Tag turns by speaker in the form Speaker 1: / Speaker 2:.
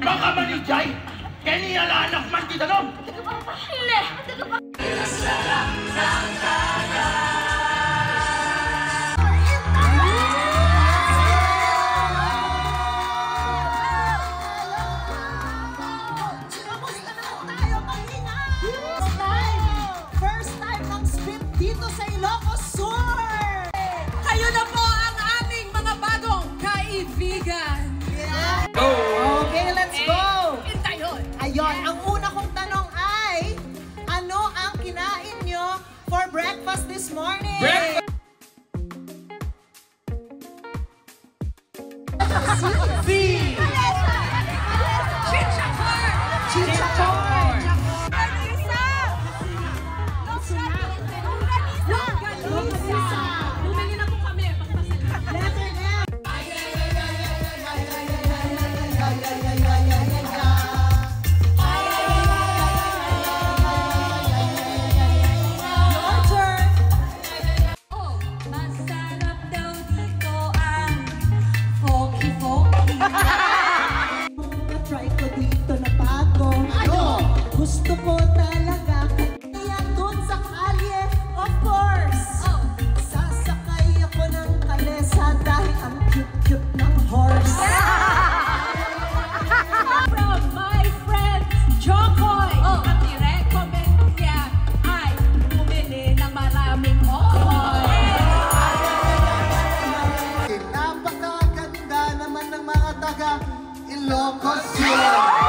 Speaker 1: Baka manijay, kaya anak man kita nun.
Speaker 2: Hindi.
Speaker 1: Sarap ng kaya.
Speaker 3: First time ng spin dito sa Ilocos Sur!
Speaker 4: Kayo na po ang aming mga bagong kaibigan.
Speaker 3: Yeah. Okay, let's go! Ayun, ang una kong tanong ay, ano ang kinain nyo for breakfast this morning? Try ko dito na bago. Gusto ko talaga kaya dun sa kalye, of course. Sasakay ako ng kalesa dahil ang cute-cute ng horse.
Speaker 4: From my friend Jokoy, at i-recommend niya ay bumili ng maraming okoy.
Speaker 5: Napakaganda naman ng mga taga Ilocos Sur.